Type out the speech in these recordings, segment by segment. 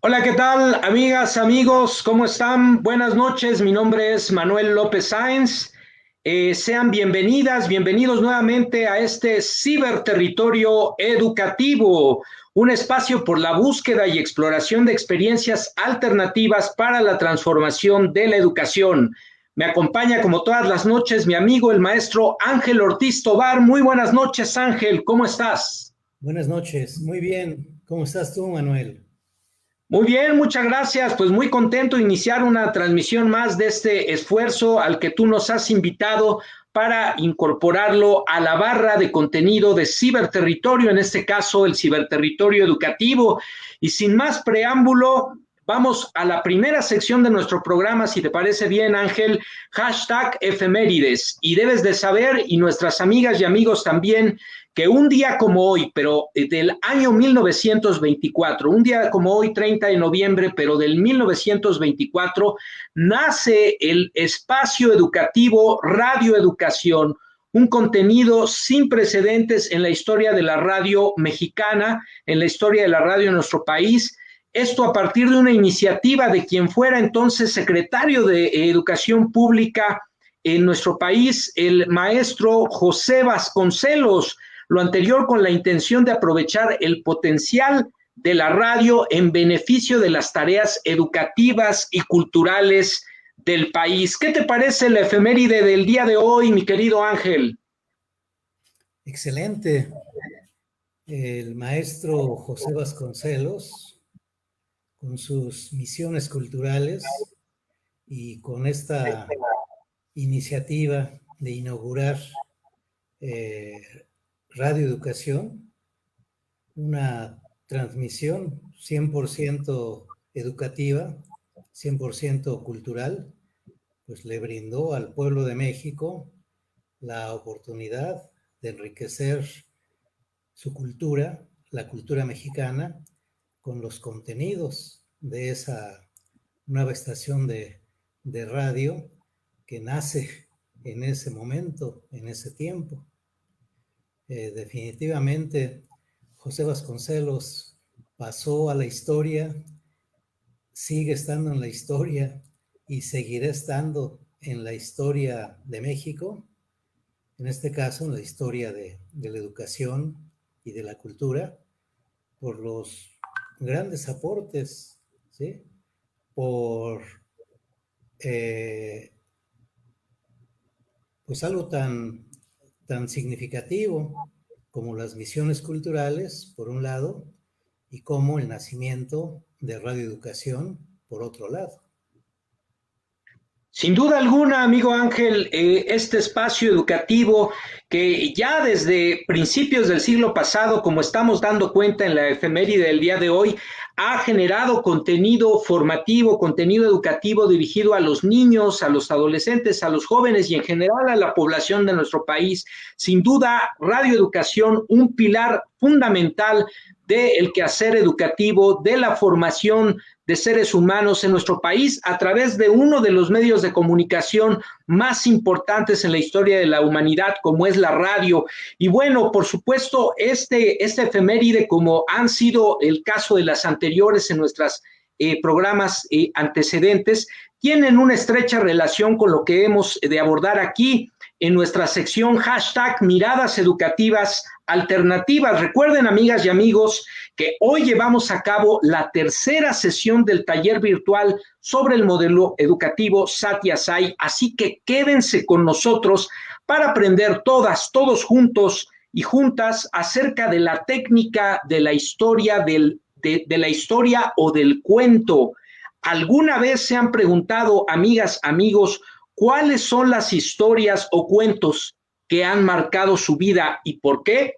Hola, ¿qué tal, amigas, amigos? ¿Cómo están? Buenas noches, mi nombre es Manuel López Sáenz. Sean bienvenidas, bienvenidos nuevamente a este ciberterritorio educativo, un espacio por la búsqueda y exploración de experiencias alternativas para la transformación de la educación. Me acompaña como todas las noches mi amigo el maestro Ángel Ortiz Tobar. Muy buenas noches, Ángel, ¿cómo estás? Buenas noches, muy bien. ¿Cómo estás tú, Manuel? Muy bien, muchas gracias. Pues muy contento de iniciar una transmisión más de este esfuerzo al que tú nos has invitado para incorporarlo a la barra de contenido de ciberterritorio, en este caso el ciberterritorio educativo. Y sin más preámbulo, vamos a la primera sección de nuestro programa, si te parece bien, Ángel, hashtag efemérides. Y debes de saber, y nuestras amigas y amigos también, que un día como hoy, pero del año 1924, un día como hoy, 30 de noviembre, pero del 1924, nace el espacio educativo Radio Educación, un contenido sin precedentes en la historia de la radio mexicana, en la historia de la radio en nuestro país. Esto a partir de una iniciativa de quien fuera entonces secretario de Educación Pública en nuestro país, el maestro José Vasconcelos. Lo anterior con la intención de aprovechar el potencial de la radio en beneficio de las tareas educativas y culturales del país. ¿Qué te parece la efeméride del día de hoy, mi querido Ángel? Excelente. El maestro José Vasconcelos, con sus misiones culturales y con esta iniciativa de inaugurar Radio Educación, una transmisión 100% educativa, 100% cultural, pues le brindó al pueblo de México la oportunidad de enriquecer su cultura, la cultura mexicana, con los contenidos de esa nueva estación de radio que nace en ese momento, en ese tiempo. Definitivamente, José Vasconcelos pasó a la historia, sigue estando en la historia y seguirá estando en la historia de México, en este caso en la historia de la educación y de la cultura, por los grandes aportes, ¿sí? Por pues algo tan significativo como las misiones culturales, por un lado, y como el nacimiento de Radio Educación, por otro lado. Sin duda alguna, amigo Ángel, este espacio educativo que ya desde principios del siglo pasado, como estamos dando cuenta en la efeméride del día de hoy, ha generado contenido formativo, contenido educativo dirigido a los niños, a los adolescentes, a los jóvenes y en general a la población de nuestro país. Sin duda, Radio Educación, un pilar fundamental del quehacer educativo, de la formación de seres humanos en nuestro país a través de uno de los medios de comunicación más importantes en la historia de la humanidad, como es la radio. Y bueno, por supuesto, este efeméride, como han sido el caso de las anteriores en nuestros programas antecedentes, tienen una estrecha relación con lo que hemos de abordar aquí en nuestra sección hashtag Miradas Educativas Alternativas. Recuerden, amigas y amigos, que hoy llevamos a cabo la tercera sesión del taller virtual sobre el modelo educativo Satia Sai, así que quédense con nosotros para aprender todos juntos y juntas acerca de la técnica de la historia de la historia o del cuento. ¿Alguna vez se han preguntado, amigas, amigos, cuáles son las historias o cuentos que han marcado su vida y por qué?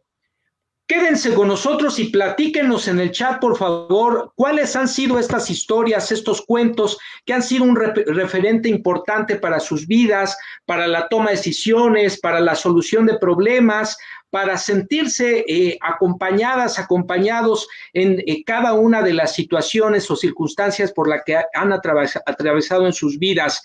Quédense con nosotros y platíquenos en el chat, por favor, cuáles han sido estas historias, estos cuentos que han sido un referente importante para sus vidas, para la toma de decisiones, para la solución de problemas, para sentirse acompañados en cada una de las situaciones o circunstancias por las que han atravesado en sus vidas.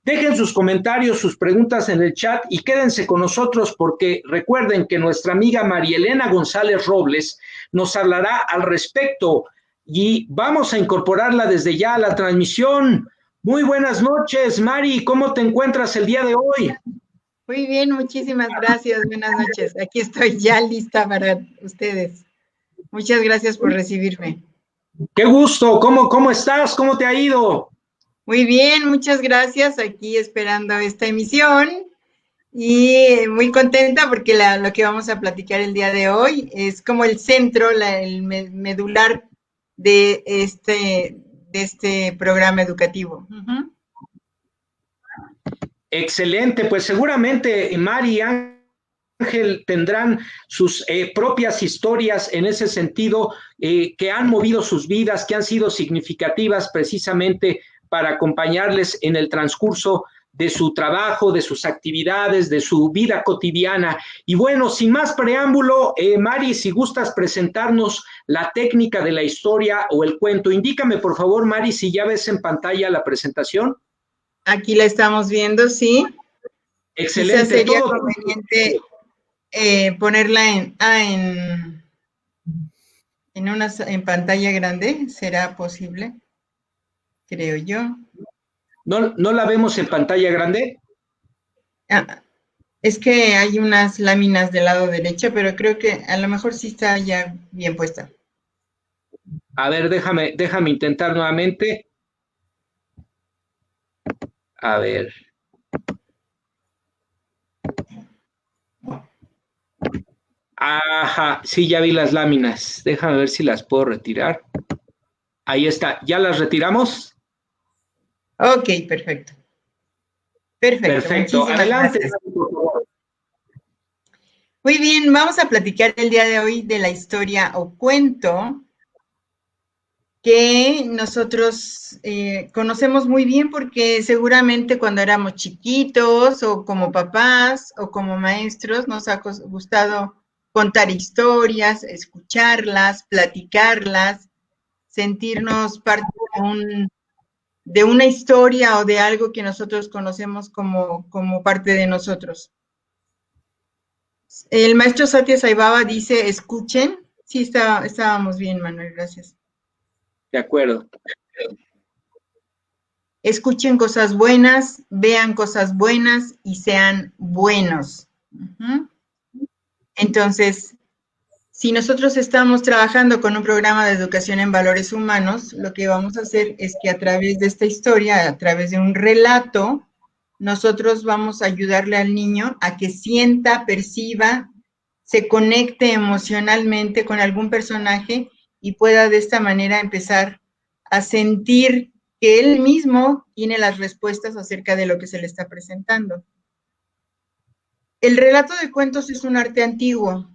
Dejen sus comentarios, sus preguntas en el chat y quédense con nosotros porque recuerden que nuestra amiga María Elena González Robles nos hablará al respecto y vamos a incorporarla desde ya a la transmisión. Muy buenas noches, Mari, ¿cómo te encuentras el día de hoy? Muy bien, muchísimas gracias, buenas noches. Aquí estoy ya lista para ustedes. Muchas gracias por recibirme. Qué gusto, ¿cómo estás? ¿Cómo te ha ido? Muy bien, muchas gracias. Aquí esperando esta emisión y muy contenta porque lo que vamos a platicar el día de hoy es como el centro, el medular de este programa educativo. Excelente, pues seguramente Mari y Ángel tendrán sus propias historias en ese sentido que han movido sus vidas, que han sido significativas precisamente para acompañarles en el transcurso de su trabajo, de sus actividades, de su vida cotidiana. Y bueno, sin más preámbulo, Mari, si gustas presentarnos la técnica de la historia o el cuento, indícame por favor, Mari, si ya ves en pantalla la presentación. Aquí la estamos viendo, sí. Excelente. Quizás sería conveniente ponerla en pantalla grande, ¿será posible? Creo yo. ¿No la vemos en pantalla grande? Es que hay unas láminas del lado derecho, pero creo que a lo mejor sí está ya bien puesta. A ver, déjame intentar nuevamente. A ver. Ajá, sí, ya vi las láminas. Déjame ver si las puedo retirar. Ahí está, ¿ya las retiramos? Ok, perfecto. Perfecto, adelante. Gracias. Muy bien, vamos a platicar el día de hoy de la historia o cuento que nosotros conocemos muy bien porque seguramente cuando éramos chiquitos o como papás o como maestros nos ha gustado contar historias, escucharlas, platicarlas, sentirnos parte de una historia o de algo que nosotros conocemos como parte de nosotros. El maestro Satya Sai Baba dice, escuchen. Sí, estábamos bien, Manuel, gracias. De acuerdo. Escuchen cosas buenas, vean cosas buenas y sean buenos. Entonces, si nosotros estamos trabajando con un programa de educación en valores humanos, lo que vamos a hacer es que a través de esta historia, a través de un relato, nosotros vamos a ayudarle al niño a que sienta, perciba, se conecte emocionalmente con algún personaje y pueda de esta manera empezar a sentir que él mismo tiene las respuestas acerca de lo que se le está presentando. El relato de cuentos es un arte antiguo,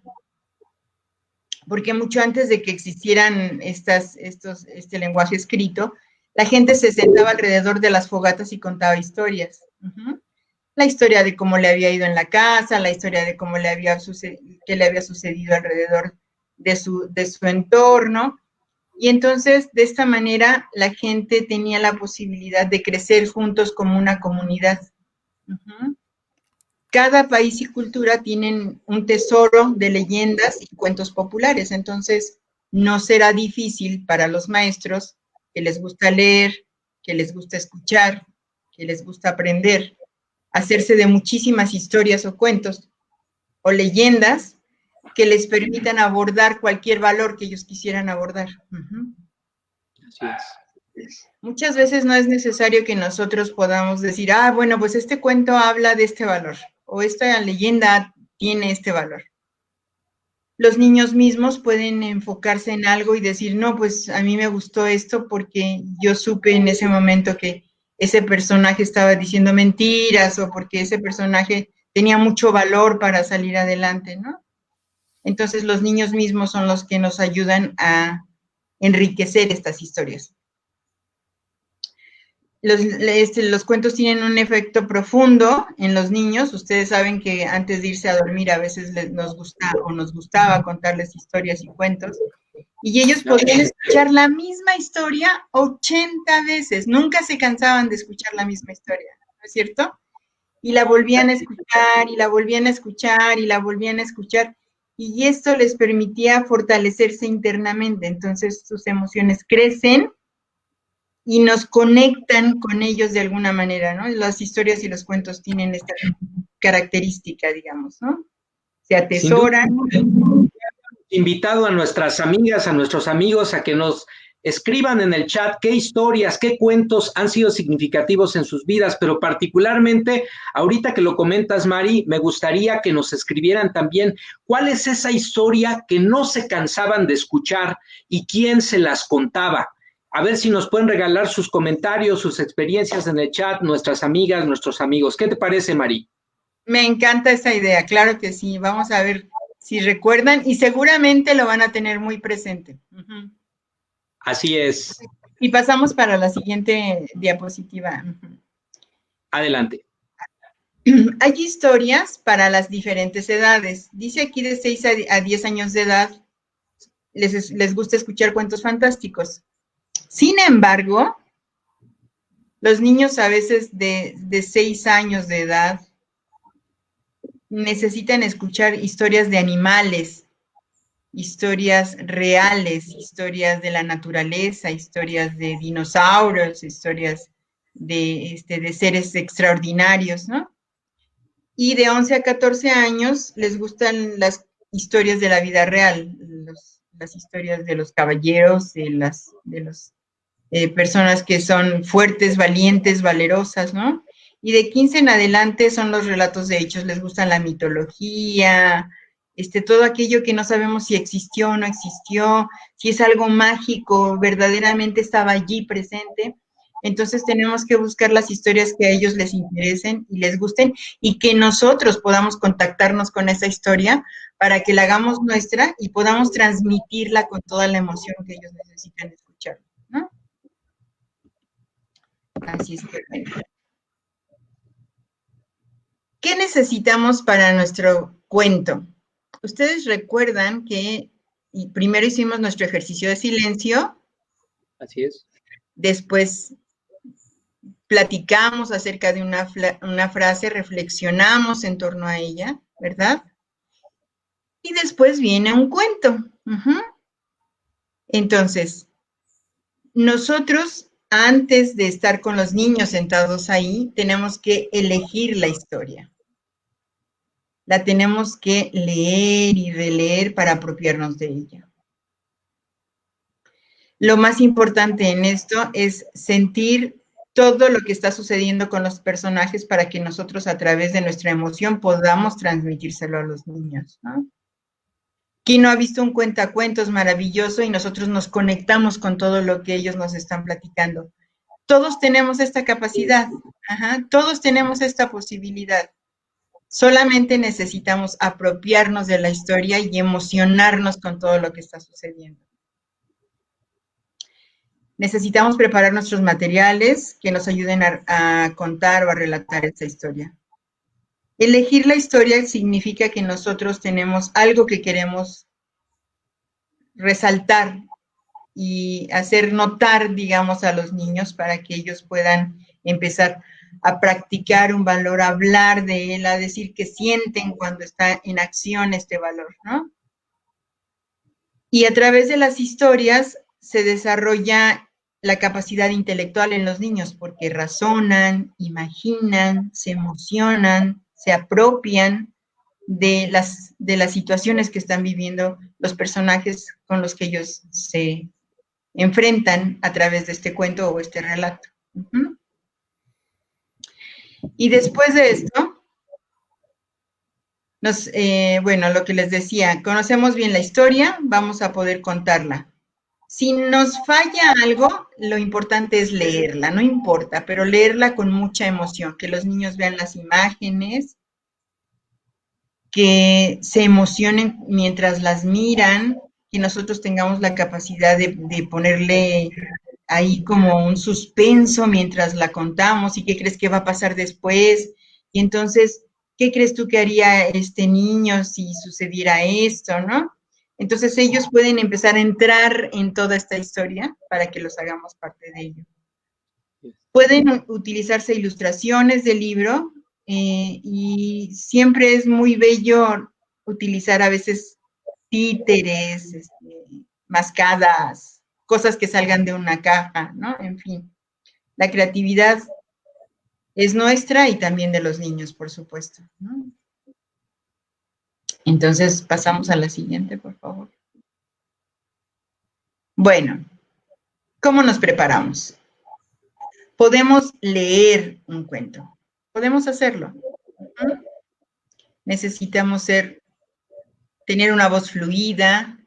porque mucho antes de que existieran este lenguaje escrito, la gente se sentaba alrededor de las fogatas y contaba historias. La historia de cómo le había ido en la casa, la historia de cómo qué le había sucedido alrededor de su entorno. Y entonces, de esta manera, la gente tenía la posibilidad de crecer juntos como una comunidad. Cada país y cultura tienen un tesoro de leyendas y cuentos populares, entonces no será difícil para los maestros que les gusta leer, que les gusta escuchar, que les gusta aprender, hacerse de muchísimas historias o cuentos o leyendas que les permitan abordar cualquier valor que ellos quisieran abordar. Así es. Muchas veces no es necesario que nosotros podamos decir, bueno, pues este cuento habla de este valor, o esta leyenda tiene este valor. Los niños mismos pueden enfocarse en algo y decir, no, pues a mí me gustó esto porque yo supe en ese momento que ese personaje estaba diciendo mentiras o porque ese personaje tenía mucho valor para salir adelante, ¿no? Entonces los niños mismos son los que nos ayudan a enriquecer estas historias. Los cuentos tienen un efecto profundo en los niños. Ustedes saben que antes de irse a dormir a veces nos gustaba contarles historias y cuentos. Y ellos podían escuchar la misma historia 80 veces. Nunca se cansaban de escuchar la misma historia. ¿no es cierto? Y la volvían a escuchar, y la volvían a escuchar, y la volvían a escuchar, y esto les permitía fortalecerse internamente. Entonces sus emociones crecen y nos conectan con ellos de alguna manera, ¿no? Las historias y los cuentos tienen esta característica, digamos, ¿no? Se Sin duda, atesoran. invitado a nuestras amigas, a nuestros amigos a que nos escriban en el chat qué historias, qué cuentos han sido significativos en sus vidas, pero particularmente, ahorita que lo comentas, Mari, me gustaría que nos escribieran también cuál es esa historia que no se cansaban de escuchar y quién se las contaba. A ver si nos pueden regalar sus comentarios, sus experiencias en el chat, nuestras amigas, nuestros amigos. ¿Qué te parece, Mari? Me encanta esa idea, claro que sí. Vamos a ver si recuerdan y seguramente lo van a tener muy presente. Uh-huh. Así es. Y pasamos para la siguiente diapositiva. Uh-huh. Adelante. Hay historias para las diferentes edades. Dice aquí de 6 a 10 años de edad les gusta escuchar cuentos fantásticos. Sin embargo, los niños a veces de 6 años de edad necesitan escuchar historias de animales, historias reales, historias de la naturaleza, historias de dinosaurios, historias de seres extraordinarios, ¿no? Y de 11 a 14 años les gustan las historias de la vida real, las historias de los caballeros, de las personas que son fuertes, valientes, valerosas, ¿no? Y de 15 en adelante son los relatos de hechos, les gusta la mitología, todo aquello que no sabemos si existió o no existió, si es algo mágico, verdaderamente estaba allí presente. Entonces tenemos que buscar las historias que a ellos les interesen y les gusten y que nosotros podamos contactarnos con esa historia para que la hagamos nuestra y podamos transmitirla con toda la emoción que ellos necesitan escuchar, ¿no? Así es que, ¿qué necesitamos para nuestro cuento? Ustedes recuerdan que primero hicimos nuestro ejercicio de silencio. Así es. Después platicamos acerca de una frase, reflexionamos en torno a ella, ¿verdad? Y después viene un cuento. Uh-huh. Entonces, nosotros, antes de estar con los niños sentados ahí, tenemos que elegir la historia. La tenemos que leer y releer para apropiarnos de ella. Lo más importante en esto es sentir todo lo que está sucediendo con los personajes para que nosotros a través de nuestra emoción podamos transmitírselo a los niños, ¿no? ¿Quién no ha visto un cuentacuentos maravilloso y nosotros nos conectamos con todo lo que ellos nos están platicando? Todos tenemos esta capacidad, todos tenemos esta posibilidad. Solamente necesitamos apropiarnos de la historia y emocionarnos con todo lo que está sucediendo. Necesitamos preparar nuestros materiales que nos ayuden a contar o a relatar esta historia. Elegir la historia significa que nosotros tenemos algo que queremos resaltar y hacer notar, digamos, a los niños para que ellos puedan empezar a practicar un valor, a hablar de él, a decir que sienten cuando está en acción este valor, ¿no? Y a través de las historias se desarrolla la capacidad intelectual en los niños porque razonan, imaginan, se emocionan, se apropian de las situaciones que están viviendo los personajes con los que ellos se enfrentan a través de este cuento o este relato. Uh-huh. Y después de esto, bueno, lo que les decía, conocemos bien la historia, vamos a poder contarla. Si nos falla algo, lo importante es leerla, no importa, pero leerla con mucha emoción, que los niños vean las imágenes, que se emocionen mientras las miran, que nosotros tengamos la capacidad de ponerle ahí como un suspenso mientras la contamos y qué crees que va a pasar después. Y entonces, ¿qué crees tú que haría este niño si sucediera esto, no? Entonces ellos pueden empezar a entrar en toda esta historia para que los hagamos parte de ello. Pueden utilizarse ilustraciones del libro y siempre es muy bello utilizar a veces títeres, mascadas, cosas que salgan de una caja, ¿no? En fin, la creatividad es nuestra y también de los niños, por supuesto, ¿no? Entonces, pasamos a la siguiente, por favor. Bueno, ¿cómo nos preparamos? Podemos leer un cuento. Podemos hacerlo. Necesitamos tener una voz fluida,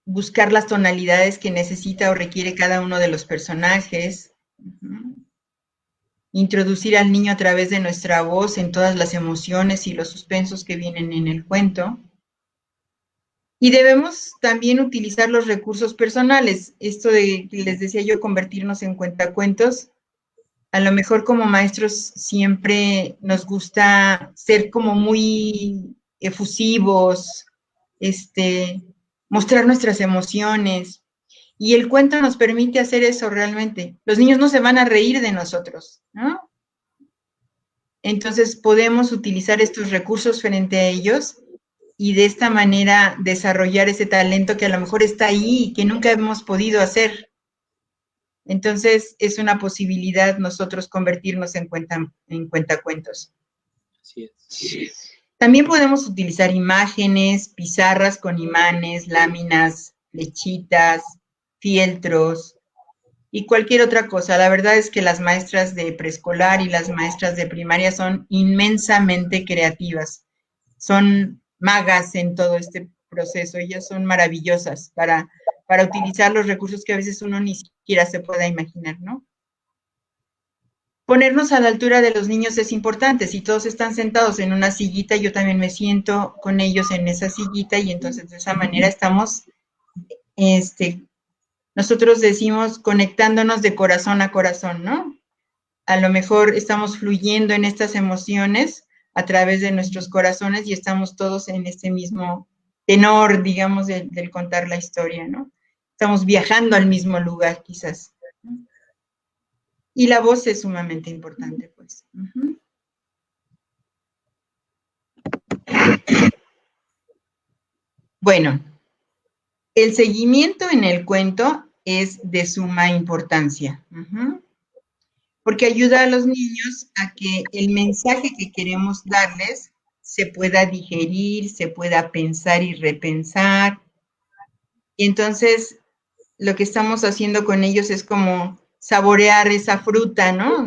buscar las tonalidades que necesita o requiere cada uno de los personajes, introducir al niño a través de nuestra voz en todas las emociones y los suspensos que vienen en el cuento. Y debemos también utilizar los recursos personales. Esto de, les decía yo, convertirnos en cuentacuentos. A lo mejor como maestros siempre nos gusta ser como muy efusivos, mostrar nuestras emociones. Y el cuento nos permite hacer eso realmente. Los niños no se van a reír de nosotros, ¿no? Entonces podemos utilizar estos recursos frente a ellos y de esta manera desarrollar ese talento que a lo mejor está ahí y que nunca hemos podido hacer. Entonces es una posibilidad nosotros convertirnos en cuentacuentos. Así es. También podemos utilizar imágenes, pizarras con imanes, láminas, flechitas, fieltros y cualquier otra cosa. La verdad es que las maestras de preescolar y las maestras de primaria son inmensamente creativas. Son magas en todo este proceso. Ellas son maravillosas para utilizar los recursos que a veces uno ni siquiera se pueda imaginar, ¿no? Ponernos a la altura de los niños es importante. Si todos están sentados en una sillita, yo también me siento con ellos en esa sillita y entonces de esa manera estamos, nosotros decimos conectándonos de corazón a corazón, ¿no? A lo mejor estamos fluyendo en estas emociones a través de nuestros corazones y estamos todos en este mismo tenor, digamos, del contar la historia, ¿no? Estamos viajando al mismo lugar, quizás. Y la voz es sumamente importante, pues. Bueno, el seguimiento en el cuento es de suma importancia, porque ayuda a los niños a que el mensaje que queremos darles se pueda digerir, se pueda pensar y repensar. Y entonces, lo que estamos haciendo con ellos es como saborear esa fruta, ¿no?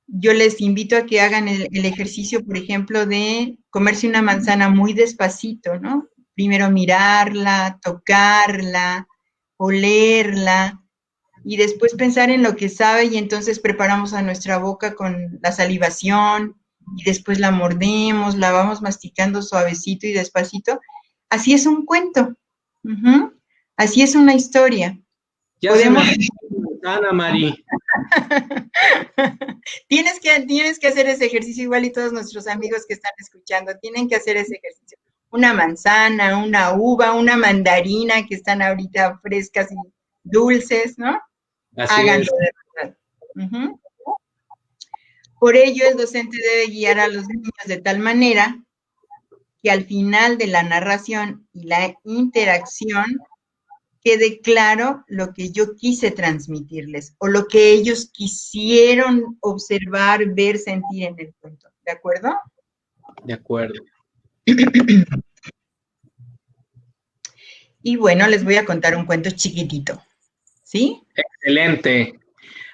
Yo les invito a que hagan el ejercicio, por ejemplo, de comerse una manzana muy despacito, ¿no? Primero mirarla, tocarla, olerla, y después pensar en lo que sabe, y entonces preparamos a nuestra boca con la salivación, y después la mordemos, la vamos masticando suavecito y despacito. Así es un cuento. Así es una historia. Ya podemos... se me Ana Mari. Tienes que hacer ese ejercicio igual y todos nuestros amigos que están escuchando tienen que hacer ese ejercicio. Una manzana, una uva, una mandarina que están ahorita frescas y dulces, ¿no? Háganlo de verdad. Por ello, el docente debe guiar a los niños de tal manera que al final de la narración y la interacción quede claro lo que yo quise transmitirles o lo que ellos quisieron observar, ver, sentir en el cuento. ¿De acuerdo? De acuerdo. Y bueno, les voy a contar un cuento chiquitito. ¿Sí? Excelente.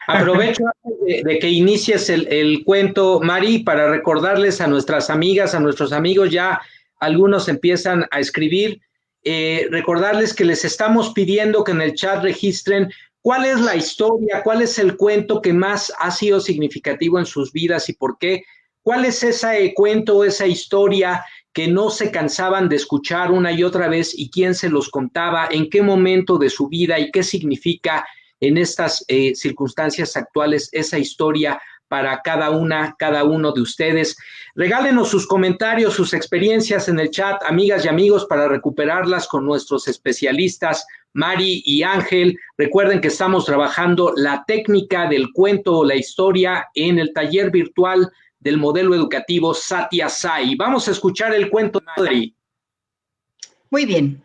Aprovecho de que inicies el cuento, Mari, para recordarles a nuestras amigas, a nuestros amigos, ya algunos empiezan a escribir, recordarles que les estamos pidiendo que en el chat registren cuál es la historia, cuál es el cuento que más ha sido significativo en sus vidas y por qué, cuál es ese cuento, esa historia que no se cansaban de escuchar una y otra vez y quién se los contaba, en qué momento de su vida y qué significa en estas circunstancias actuales esa historia para cada uno de ustedes. Regálenos sus comentarios, sus experiencias en el chat, amigas y amigos, para recuperarlas con nuestros especialistas, Mari y Ángel. Recuerden que estamos trabajando la técnica del cuento o la historia en el taller virtual del modelo educativo Satya Sai. Vamos a escuchar el cuento de Mari. Muy bien.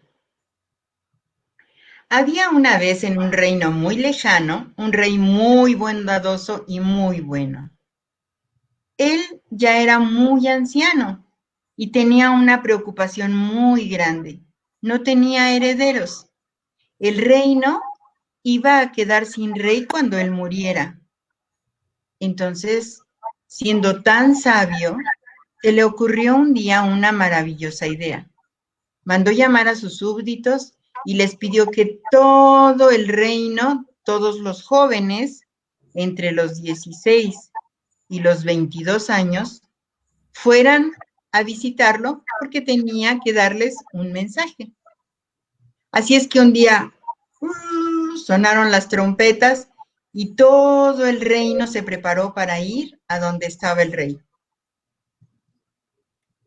Había una vez en un reino muy lejano, un rey muy bondadoso y muy bueno. Él ya era muy anciano y tenía una preocupación muy grande. No tenía herederos. El reino iba a quedar sin rey cuando él muriera. Entonces, siendo tan sabio, se le ocurrió un día una maravillosa idea. Mandó llamar a sus súbditos y les pidió que todo el reino, todos los jóvenes, entre los 16 y los 22 años, fueran a visitarlo porque tenía que darles un mensaje. Así es que un día sonaron las trompetas y todo el reino se preparó para ir a donde estaba el rey.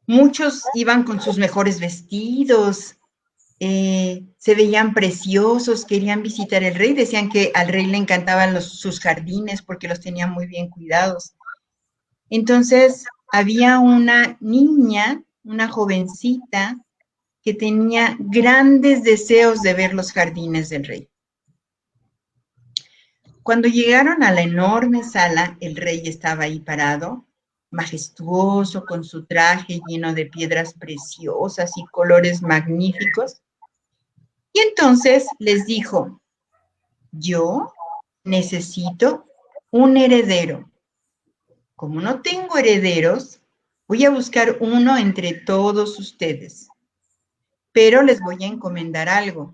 Muchos iban con sus mejores vestidos, se veían preciosos, querían visitar el rey, decían que al rey le encantaban sus jardines porque los tenía muy bien cuidados. Entonces había una niña, una jovencita, que tenía grandes deseos de ver los jardines del rey. Cuando llegaron a la enorme sala, el rey estaba ahí parado, majestuoso, con su traje lleno de piedras preciosas y colores magníficos. Y entonces les dijo, yo necesito un heredero. Como no tengo herederos, voy a buscar uno entre todos ustedes. Pero les voy a encomendar algo.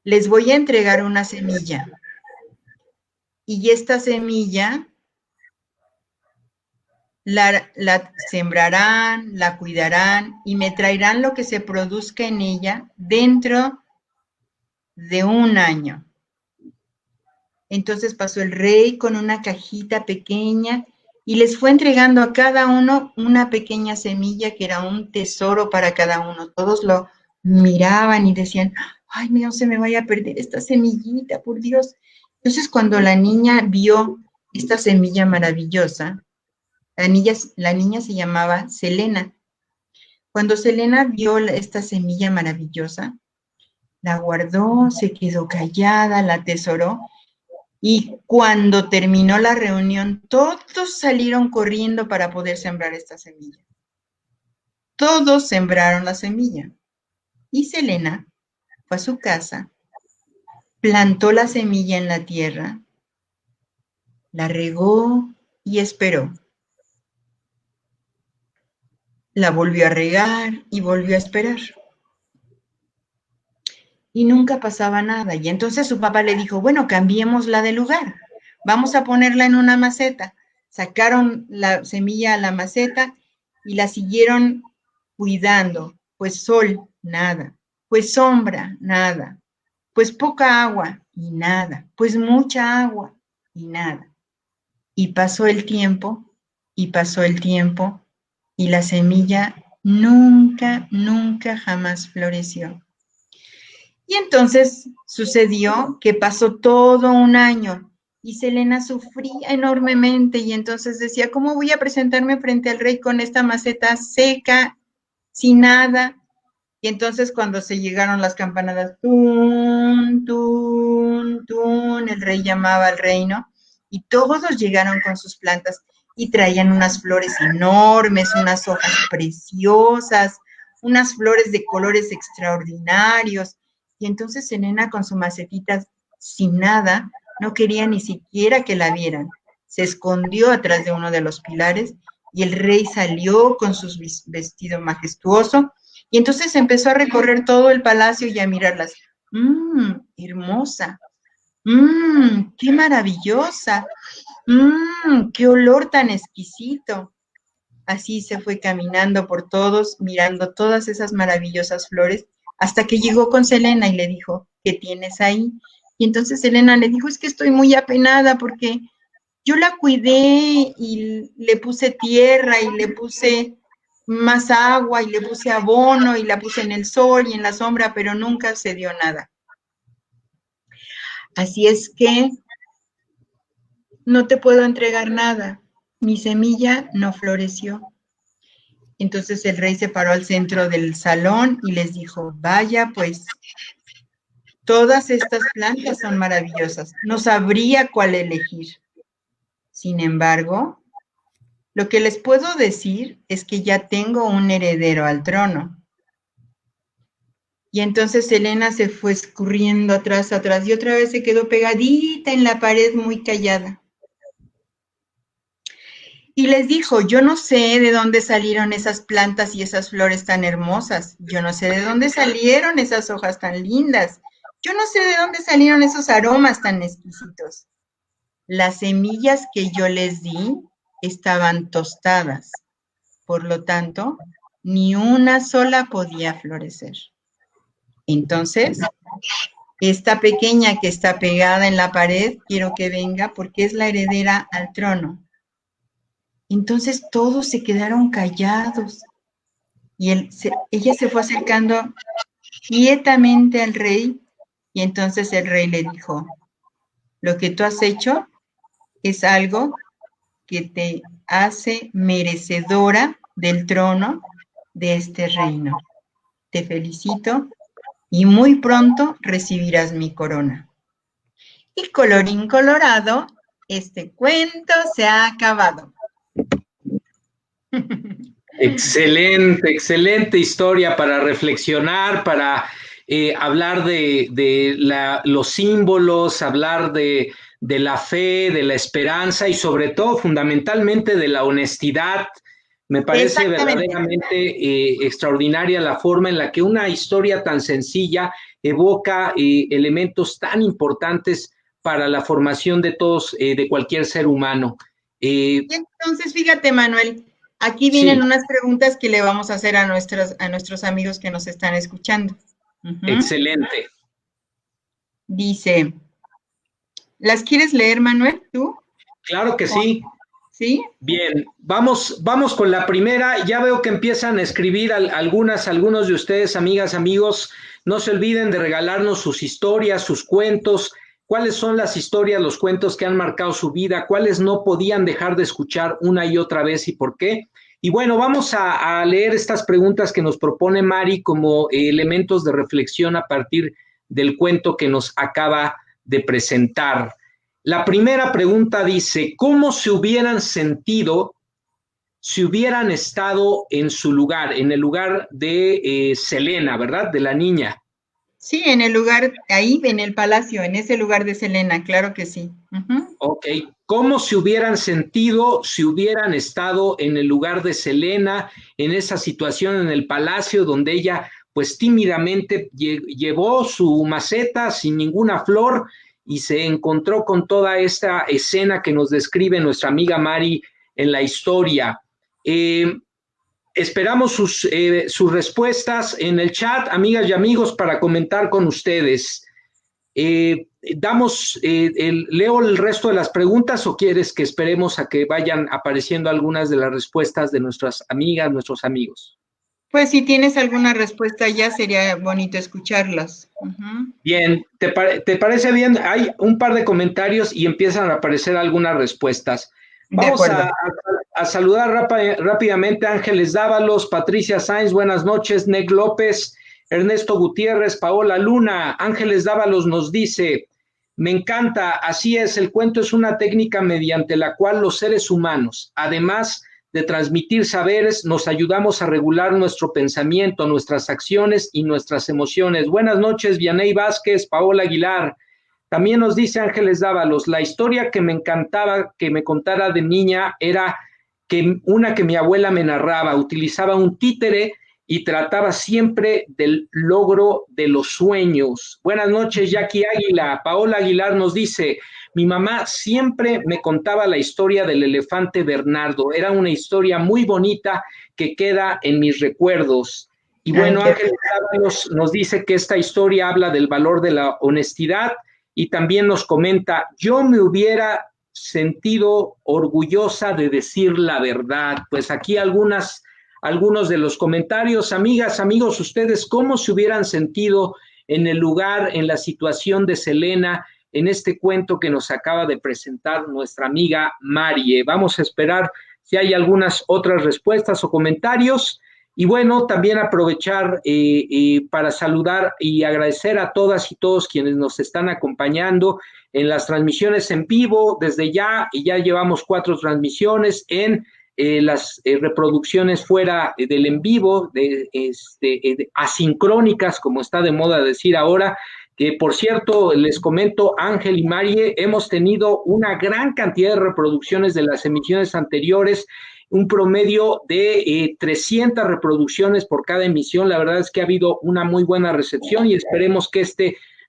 Les voy a entregar una semilla. Y esta semilla la sembrarán, la cuidarán y me traerán lo que se produzca en ella dentro de un año. Entonces pasó el rey con una cajita pequeña y les fue entregando a cada uno una pequeña semilla que era un tesoro para cada uno. Todos lo miraban y decían, ay, no se me vaya a perder esta semillita, por Dios. Entonces cuando la niña vio esta semilla maravillosa, la niña se llamaba Selena. Cuando Selena vio esta semilla maravillosa, la guardó, se quedó callada, la atesoró. Y cuando terminó la reunión, todos salieron corriendo para poder sembrar esta semilla. Todos sembraron la semilla. Y Selena fue a su casa, plantó la semilla en la tierra, la regó y esperó. La volvió a regar y volvió a esperar. Y nunca pasaba nada. Y entonces su papá le dijo, bueno, cambiémosla de lugar. Vamos a ponerla en una maceta. Sacaron la semilla a la maceta y la siguieron cuidando. Pues sol, nada. Pues sombra, nada. Pues poca agua y nada. Pues mucha agua y nada. Y pasó el tiempo, y pasó el tiempo, y la semilla nunca, nunca jamás floreció. Y entonces sucedió que pasó todo un año y Selena sufría enormemente y entonces decía, ¿cómo voy a presentarme frente al rey con esta maceta seca, sin nada? Y entonces cuando se llegaron las campanadas, tun, tun, tun, el rey llamaba al reino y todos llegaron con sus plantas y traían unas flores enormes, unas hojas preciosas, unas flores de colores extraordinarios. Y entonces Selena con su macetita sin nada, no quería ni siquiera que la vieran. Se escondió atrás de uno de los pilares y el rey salió con su vestido majestuoso y entonces empezó a recorrer todo el palacio y a mirarlas. Hermosa. Qué maravillosa. Qué olor tan exquisito. Así se fue caminando por todos, mirando todas esas maravillosas flores, hasta que llegó con Selena y le dijo, ¿qué tienes ahí? Y entonces Selena le dijo, es que estoy muy apenada porque yo la cuidé y le puse tierra y le puse más agua y le puse abono y la puse en el sol y en la sombra, pero nunca se dio nada. Así es que no te puedo entregar nada. Mi semilla no floreció. Entonces el rey se paró al centro del salón y les dijo, vaya pues, todas estas plantas son maravillosas. No sabría cuál elegir. Sin embargo, lo que les puedo decir es que ya tengo un heredero al trono. Y entonces Selena se fue escurriendo atrás, y otra vez se quedó pegadita en la pared muy callada. Y les dijo, yo no sé de dónde salieron esas plantas y esas flores tan hermosas. Yo no sé de dónde salieron esas hojas tan lindas. Yo no sé de dónde salieron esos aromas tan exquisitos. Las semillas que yo les di estaban tostadas. Por lo tanto, ni una sola podía florecer. Entonces, esta pequeña que está pegada en la pared, quiero que venga porque es la heredera al trono. Entonces todos se quedaron callados y ella se fue acercando quietamente al rey y entonces el rey le dijo, lo que tú has hecho es algo que te hace merecedora del trono de este reino. Te felicito y muy pronto recibirás mi corona. Y colorín colorado, este cuento se ha acabado. Excelente, excelente historia para reflexionar, para hablar de los símbolos, hablar de la fe, de la esperanza y sobre todo, fundamentalmente, de la honestidad. Me parece verdaderamente extraordinaria la forma en la que una historia tan sencilla evoca elementos tan importantes para la formación de todos, de cualquier ser humano. Y entonces, fíjate, Manuel, aquí vienen unas preguntas que le vamos a hacer a nuestros amigos que nos están escuchando. Excelente. Dice, ¿las quieres leer, Manuel, tú? Claro que sí. ¿Sí? Bien, vamos con la primera. Ya veo que empiezan a escribir algunos de ustedes, amigas, amigos. No se olviden de regalarnos sus historias, sus cuentos. ¿Cuáles son las historias, los cuentos que han marcado su vida? ¿Cuáles no podían dejar de escuchar una y otra vez y por qué? Y bueno, vamos a leer estas preguntas que nos propone Mari como elementos de reflexión a partir del cuento que nos acaba de presentar. La primera pregunta dice, ¿cómo se hubieran sentido si hubieran estado en su lugar, en el lugar de Selena, ¿verdad? De la niña. Sí, en el lugar, ahí en el palacio, en ese lugar de Selena, claro que sí. Ok, ¿cómo se hubieran sentido si hubieran estado en el lugar de Selena, en esa situación en el palacio donde ella pues tímidamente llevó su maceta sin ninguna flor y se encontró con toda esta escena que nos describe nuestra amiga Mari en la historia? Esperamos sus respuestas en el chat, amigas y amigos, para comentar con ustedes. ¿Leo el resto de las preguntas o quieres que esperemos a que vayan apareciendo algunas de las respuestas de nuestras amigas, nuestros amigos? Pues si tienes alguna respuesta ya sería bonito escucharlas. Bien, ¿te parece bien? Hay un par de comentarios y empiezan a aparecer algunas respuestas. Vamos a saludar rápidamente a Ángeles Dávalos, Patricia Sainz, buenas noches, Neg López, Ernesto Gutiérrez, Paola Luna. Ángeles Dávalos nos dice, me encanta, así es, el cuento es una técnica mediante la cual los seres humanos, además de transmitir saberes, nos ayudamos a regular nuestro pensamiento, nuestras acciones y nuestras emociones. Buenas noches, Vianey Vázquez, Paola Aguilar. También nos dice Ángeles Dávalos, la historia que me encantaba que me contara de niña era una que mi abuela me narraba, utilizaba un títere y trataba siempre del logro de los sueños. Buenas noches, Jackie Águila. Paola Aguilar nos dice, mi mamá siempre me contaba la historia del elefante Bernardo. Era una historia muy bonita que queda en mis recuerdos. Y bueno, Ángeles Dávalos nos dice que esta historia habla del valor de la honestidad y también nos comenta, yo me hubiera sentido orgullosa de decir la verdad. Pues aquí algunos de los comentarios. Amigas, amigos, ustedes, ¿cómo se hubieran sentido en el lugar, en la situación de Selena, en este cuento que nos acaba de presentar nuestra amiga Marie? Vamos a esperar si hay algunas otras respuestas o comentarios. Y bueno, también aprovechar para saludar y agradecer a todas y todos quienes nos están acompañando en las transmisiones en vivo desde ya, y ya llevamos 4 transmisiones en las reproducciones fuera del en vivo, asincrónicas, como está de moda decir ahora, que por cierto, les comento, Ángel y Marie, hemos tenido una gran cantidad de reproducciones de las emisiones anteriores, un promedio de 300 reproducciones por cada emisión. La verdad es que ha habido una muy buena recepción y esperemos que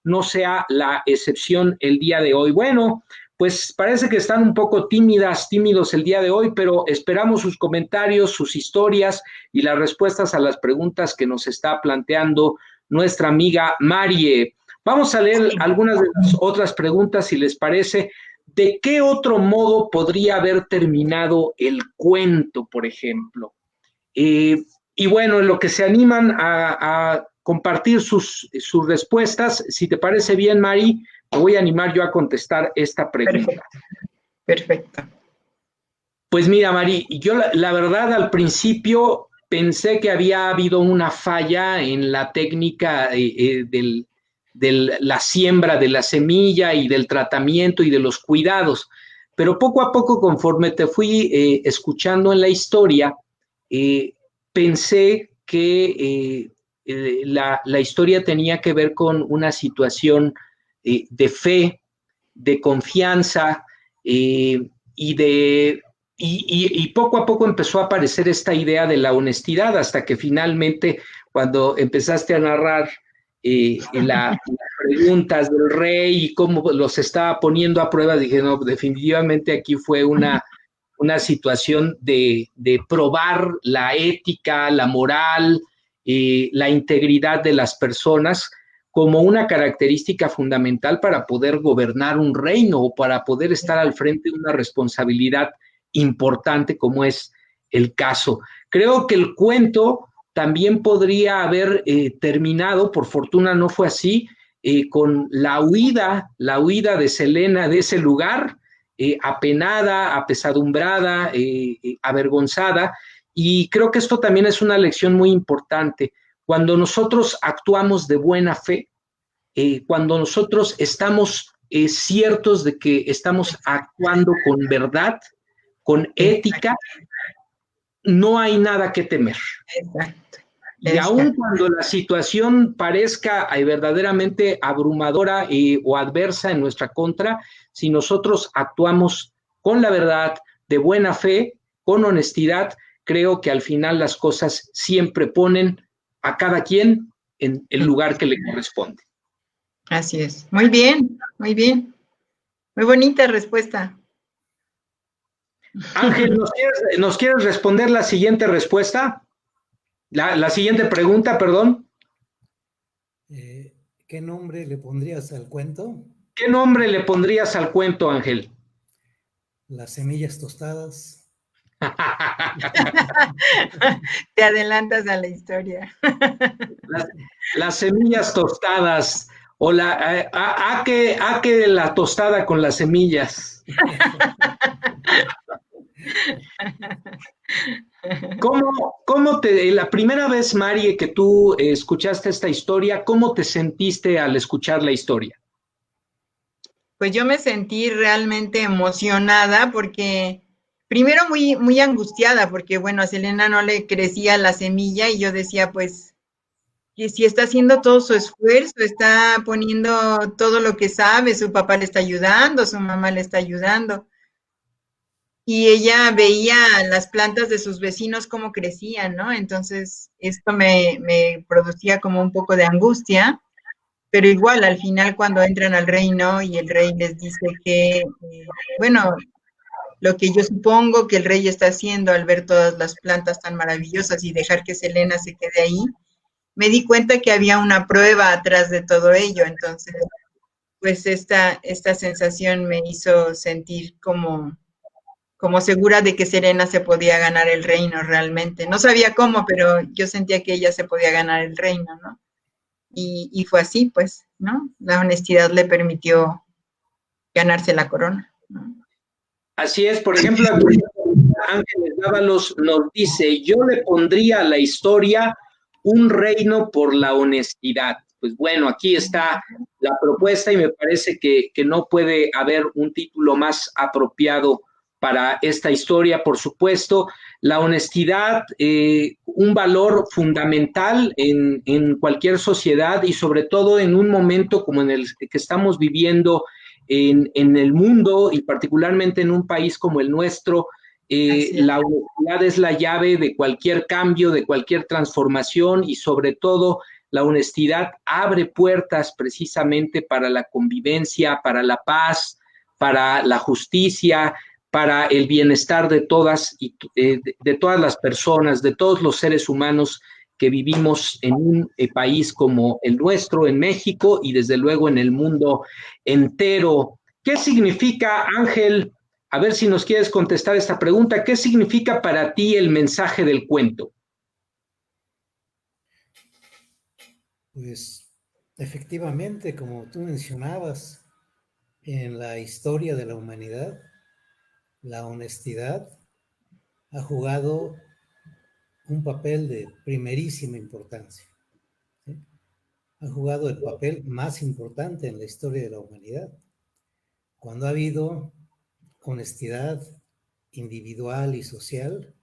no sea la excepción el día de hoy. Bueno, pues parece que están un poco tímidos el día de hoy, pero esperamos sus comentarios, sus historias y las respuestas a las preguntas que nos está planteando nuestra amiga Marie. Vamos a leer algunas de las otras preguntas, si les parece. ¿De qué otro modo podría haber terminado el cuento, por ejemplo? Y bueno, en lo que se animan a compartir sus respuestas, si te parece bien, Mari, me voy a animar yo a contestar esta pregunta. Perfecto. Pues mira, Mari, yo la verdad al principio pensé que había habido una falla en la técnica de la siembra de la semilla y del tratamiento y de los cuidados, pero poco a poco, conforme te fui escuchando en la historia, pensé que la historia tenía que ver con una situación de fe, de confianza, y poco a poco empezó a aparecer esta idea de la honestidad, hasta que finalmente, cuando empezaste a narrar las preguntas del rey y cómo los estaba poniendo a prueba, dije, no, definitivamente aquí fue una situación de probar la ética, la moral, la integridad de las personas como una característica fundamental para poder gobernar un reino o para poder estar al frente de una responsabilidad importante como es el caso. Creo que el cuento también podría haber terminado, por fortuna no fue así, con la huida de Selena de ese lugar, apenada, apesadumbrada, avergonzada, y creo que esto también es una lección muy importante. Cuando nosotros actuamos de buena fe, cuando nosotros estamos ciertos de que estamos actuando con verdad, con ética, no hay nada que temer. Exacto. Y aun cuando la situación parezca verdaderamente abrumadora o adversa en nuestra contra, si nosotros actuamos con la verdad, de buena fe, con honestidad, creo que al final las cosas siempre ponen a cada quien en el lugar que le corresponde. Así es. Muy bien, muy bien. Muy bonita respuesta. Ángel, ¿nos quieres responder la siguiente respuesta? La siguiente pregunta, perdón. ¿Qué nombre le pondrías al cuento? ¿Qué nombre le pondrías al cuento, Ángel? Las semillas tostadas. Te adelantas a la historia. Las semillas tostadas, o ¿a qué la tostada con las semillas? La primera vez, Marie, que tú escuchaste esta historia, ¿cómo te sentiste al escuchar la historia? Pues yo me sentí realmente emocionada porque, primero muy, muy angustiada, porque bueno, a Selena no le crecía la semilla y yo decía, pues, que si está haciendo todo su esfuerzo, está poniendo todo lo que sabe, su papá le está ayudando, su mamá le está ayudando. Y ella veía las plantas de sus vecinos cómo crecían, ¿no? Entonces, esto me producía como un poco de angustia, pero igual al final cuando entran al reino y el rey les dice que, bueno, lo que yo supongo que el rey está haciendo al ver todas las plantas tan maravillosas y dejar que Selena se quede ahí, me di cuenta que había una prueba atrás de todo ello, entonces, pues esta sensación me hizo sentir como segura de que Serena se podía ganar el reino realmente. No sabía cómo, pero yo sentía que ella se podía ganar el reino, ¿no? Y fue así, pues, ¿no? La honestidad le permitió ganarse la corona, ¿no? Así es, por ejemplo, Ángeles Dávalos nos dice, yo le pondría a la historia un reino por la honestidad. Pues bueno, aquí está la propuesta y me parece que no puede haber un título más apropiado para esta historia, por supuesto. La honestidad, un valor fundamental en cualquier sociedad y sobre todo en un momento como en el que estamos viviendo en el mundo y particularmente en un país como el nuestro. La honestidad es la llave de cualquier cambio, de cualquier transformación y sobre todo la honestidad abre puertas precisamente para la convivencia, para la paz, para la justicia, para el bienestar de todas las personas, de todos los seres humanos que vivimos en un país como el nuestro, en México y desde luego en el mundo entero. ¿Qué significa, Ángel? A ver si nos quieres contestar esta pregunta. ¿Qué significa para ti el mensaje del cuento? Pues efectivamente, como tú mencionabas, en la historia de la humanidad, la honestidad ha jugado un papel de primerísima importancia, ¿sí? Ha jugado el papel más importante en la historia de la humanidad. Cuando ha habido honestidad individual y social,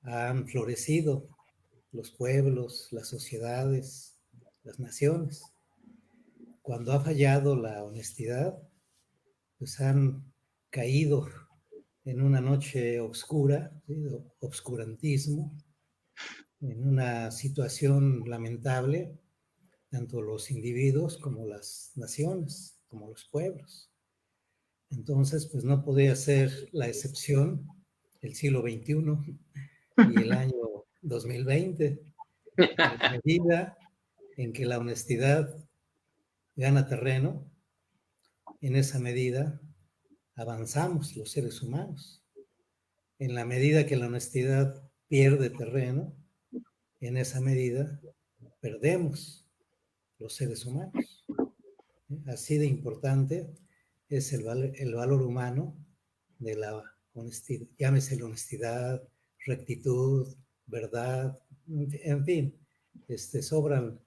han florecido los pueblos, las sociedades, las naciones. Cuando ha fallado la honestidad, pues han caído en una noche oscura, ¿sí? Obscurantismo, en una situación lamentable, tanto los individuos como las naciones, como los pueblos. Entonces, pues no podía ser la excepción el siglo XXI y el año 2020, en la medida en que la honestidad gana terreno, en esa medida avanzamos los seres humanos. En la medida que la honestidad pierde terreno, en esa medida perdemos los seres humanos. Así de importante es el valor humano de la honestidad. Llámese la honestidad, rectitud, verdad, en fin, sobran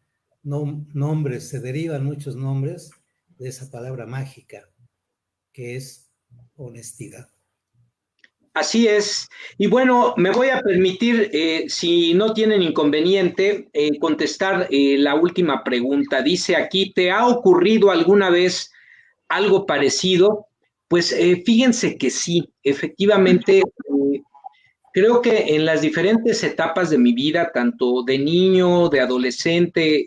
nombres, se derivan muchos nombres de esa palabra mágica que es honestidad. Así es. Y bueno, me voy a permitir, si no tienen inconveniente, contestar la última pregunta. Dice aquí, ¿te ha ocurrido alguna vez algo parecido? Pues fíjense que sí, efectivamente, creo que en las diferentes etapas de mi vida, tanto de niño, de adolescente,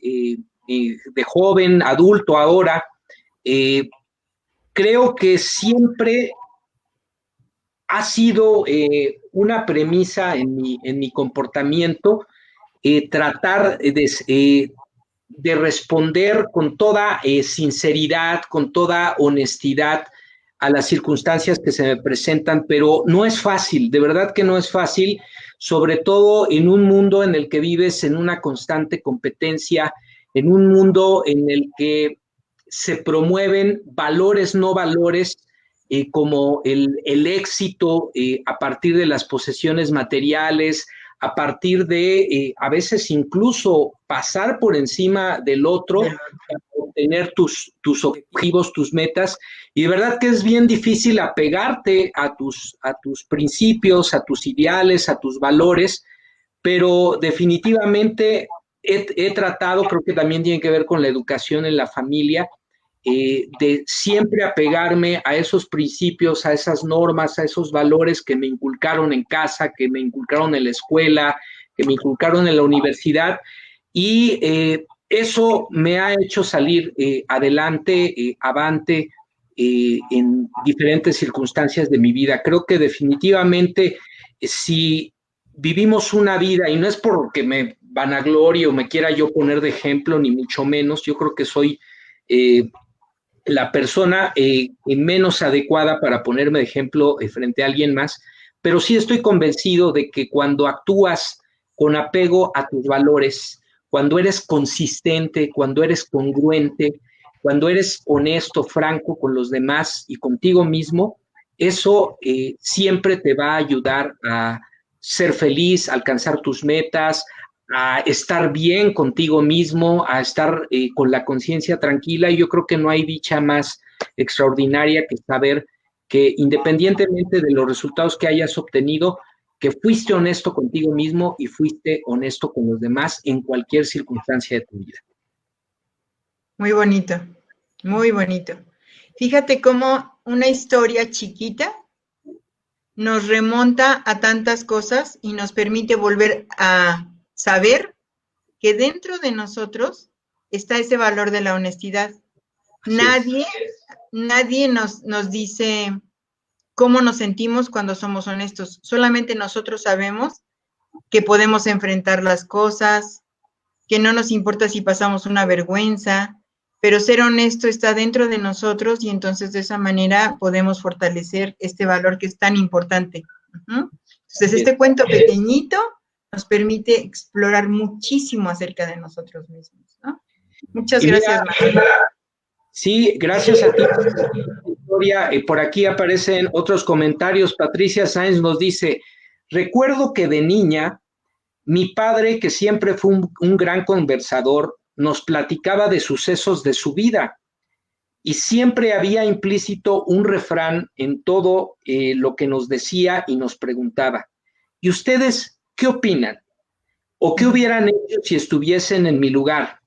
de joven, adulto ahora, creo que siempre ha sido una premisa en mi comportamiento tratar de responder con toda sinceridad, con toda honestidad a las circunstancias que se me presentan, pero no es fácil, de verdad que no es fácil, sobre todo en un mundo en el que vives en una constante competencia, en un mundo en el que se promueven valores, no valores, como el éxito a partir de las posesiones materiales, a partir de a veces incluso pasar por encima del otro para obtener tus objetivos, tus metas. Y de verdad que es bien difícil apegarte a tus principios, a tus ideales, a tus valores, pero definitivamente he tratado, creo que también tiene que ver con la educación en la familia, de siempre apegarme a esos principios, a esas normas, a esos valores que me inculcaron en casa, que me inculcaron en la escuela, que me inculcaron en la universidad, y eso me ha hecho salir adelante, avante, en diferentes circunstancias de mi vida. Creo que definitivamente si vivimos una vida, y no es porque me vanaglorie o me quiera yo poner de ejemplo, ni mucho menos, yo creo que soy la persona menos adecuada para ponerme de ejemplo frente a alguien más, pero sí estoy convencido de que cuando actúas con apego a tus valores, cuando eres consistente, cuando eres congruente, cuando eres honesto, franco con los demás y contigo mismo, eso siempre te va a ayudar a ser feliz, a alcanzar tus metas, a estar bien contigo mismo, a estar con la conciencia tranquila. Y yo creo que no hay dicha más extraordinaria que saber que independientemente de los resultados que hayas obtenido, que fuiste honesto contigo mismo y fuiste honesto con los demás en cualquier circunstancia de tu vida. Muy bonito, muy bonito. Fíjate cómo una historia chiquita nos remonta a tantas cosas y nos permite volver a saber que dentro de nosotros está ese valor de la honestidad. Nadie nos dice cómo nos sentimos cuando somos honestos. Solamente nosotros sabemos que podemos enfrentar las cosas, que no nos importa si pasamos una vergüenza, pero ser honesto está dentro de nosotros y entonces de esa manera podemos fortalecer este valor que es tan importante. Entonces, este cuento pequeñito nos permite explorar muchísimo acerca de nosotros mismos, ¿no? Muchas gracias, Manuel. Sí, gracias a ti. Por aquí aparecen otros comentarios. Patricia Sáenz nos dice, recuerdo que de niña, mi padre, que siempre fue un gran conversador, nos platicaba de sucesos de su vida y siempre había implícito un refrán en todo lo que nos decía y nos preguntaba. ¿Y ustedes qué opinan? ¿O qué hubieran hecho si estuviesen en mi lugar?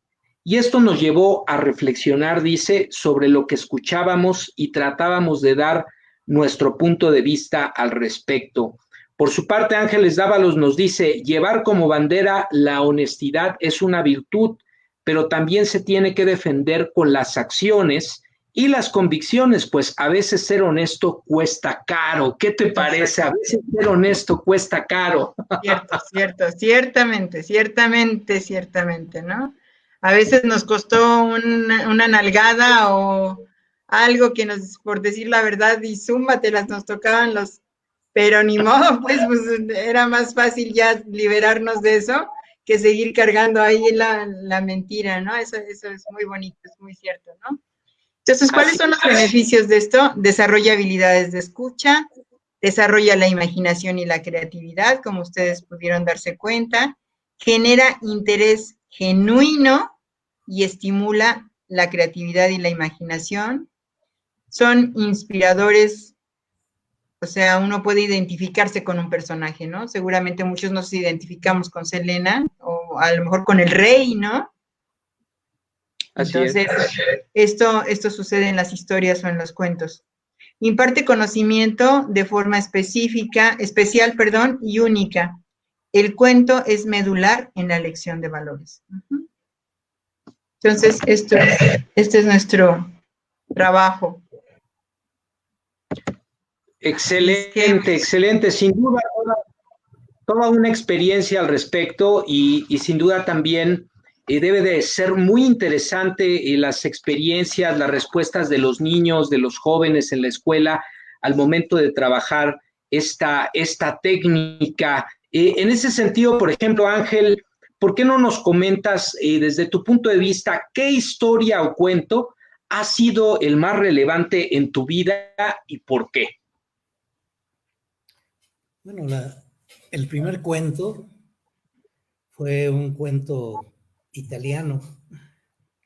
Y esto nos llevó a reflexionar, dice, sobre lo que escuchábamos y tratábamos de dar nuestro punto de vista al respecto. Por su parte, Ángeles Dávalos nos dice, llevar como bandera la honestidad es una virtud, pero también se tiene que defender con las acciones y las convicciones, pues a veces ser honesto cuesta caro. ¿Qué te parece? A veces ser honesto cuesta caro. Ciertamente, ¿no? A veces nos costó una nalgada o algo que nos, por decir la verdad, y zúmbatelas, nos tocaban los, pero ni modo, pues era más fácil ya liberarnos de eso que seguir cargando ahí la mentira, ¿no? Eso es muy bonito, es muy cierto, ¿no? Entonces, ¿cuáles son los beneficios de esto? Desarrolla habilidades de escucha, desarrolla la imaginación y la creatividad, como ustedes pudieron darse cuenta, genera interés genuino y estimula la creatividad y la imaginación, son inspiradores, o sea, uno puede identificarse con un personaje, ¿no? Seguramente muchos nos identificamos con Selena o a lo mejor con el rey, ¿no? Entonces, esto sucede en las historias o en los cuentos. Imparte conocimiento de forma especial, y única. El cuento es medular en la elección de valores. Entonces, este es nuestro trabajo. Excelente, excelente. Sin duda, toda una experiencia al respecto y sin duda también debe de ser muy interesante las experiencias, las respuestas de los niños, de los jóvenes en la escuela al momento de trabajar esta técnica. En ese sentido, por ejemplo, Ángel, ¿por qué no nos comentas desde tu punto de vista qué historia o cuento ha sido el más relevante en tu vida y por qué? Bueno, el primer cuento fue un cuento italiano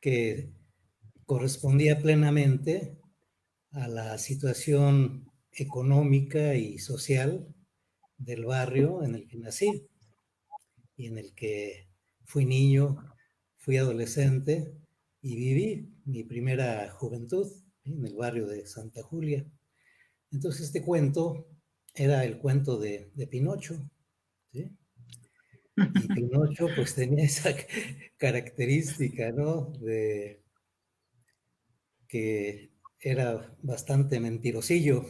que correspondía plenamente a la situación económica y social del barrio en el que nací y en el que fui niño, fui adolescente y viví mi primera juventud en el barrio de Santa Julia. Entonces este cuento era el cuento de Pinocho, ¿sí? Y Pinocho pues tenía esa característica, ¿no? De que era bastante mentirosillo,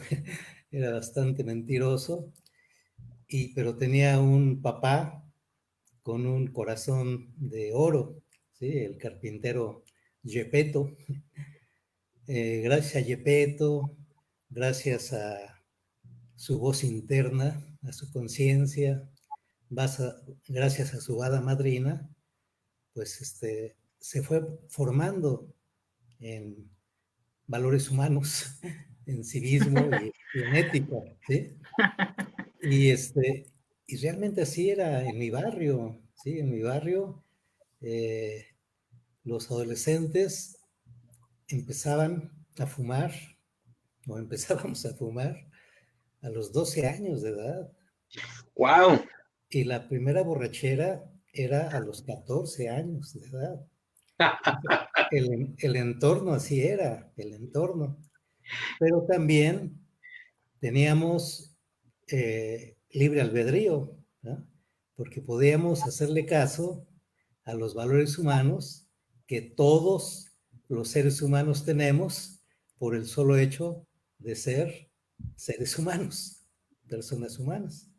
era bastante mentiroso, pero tenía un papá con un corazón de oro, ¿sí? El carpintero Gepetto. Gracias a Yepeto, gracias a su voz interna, a su conciencia, gracias a su hada madrina, pues se fue formando en valores humanos, en civismo y en ética, ¿sí? Y realmente así era en mi barrio, ¿sí? En mi barrio, los adolescentes empezaban a fumar, o empezábamos a fumar a los 12 años de edad. ¡Wow! Y la primera borrachera era a los 14 años de edad. El entorno así era, el entorno. Pero también teníamos libre albedrío, ¿no? Porque podíamos hacerle caso a los valores humanos que todos los seres humanos tenemos por el solo hecho de ser seres humanos, personas humanas.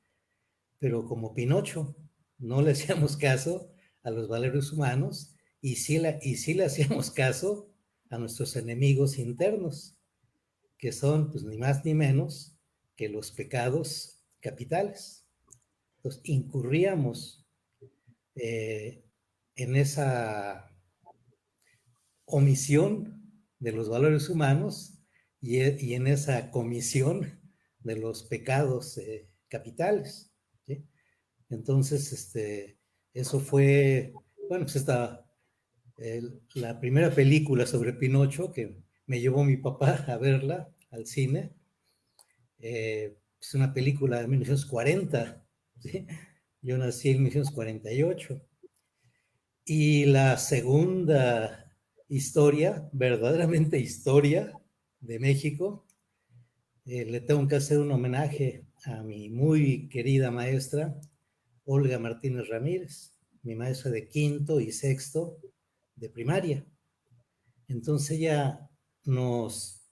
Pero como Pinocho, no le hacíamos caso a los valores humanos y sí le hacíamos caso a nuestros enemigos internos, que son pues ni más ni menos que los pecados capitales. Entonces incurríamos en esa omisión de los valores humanos y en esa comisión de los pecados capitales, ¿sí? Entonces, eso fue, bueno, pues la primera película sobre Pinocho que me llevó mi papá a verla al cine. Es una película de 1940, ¿sí? Yo nací en 1948. Y la segunda historia, verdaderamente historia de México, le tengo que hacer un homenaje a mi muy querida maestra, Olga Martínez Ramírez, mi maestra de quinto y sexto de primaria. Entonces ella nos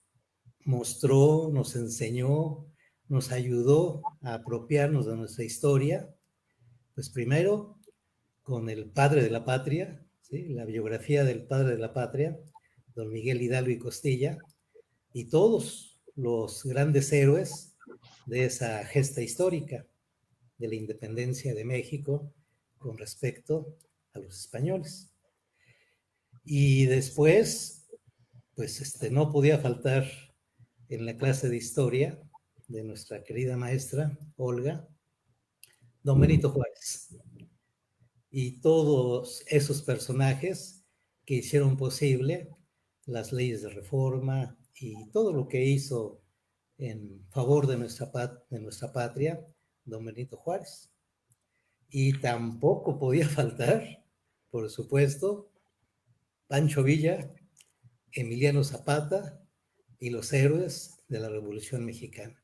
mostró, nos enseñó, nos ayudó a apropiarnos de nuestra historia, pues primero con el padre de la patria, ¿sí? La biografía del padre de la patria, don Miguel Hidalgo y Costilla, y todos los grandes héroes de esa gesta histórica de la independencia de México con respecto a los españoles. Y después, pues no podía faltar en la clase de historia de nuestra querida maestra Olga, don Benito Juárez. Y todos esos personajes que hicieron posible las leyes de reforma y todo lo que hizo en favor de nuestra patria, don Benito Juárez. Y tampoco podía faltar, por supuesto, Pancho Villa, Emiliano Zapata y los héroes de la Revolución Mexicana.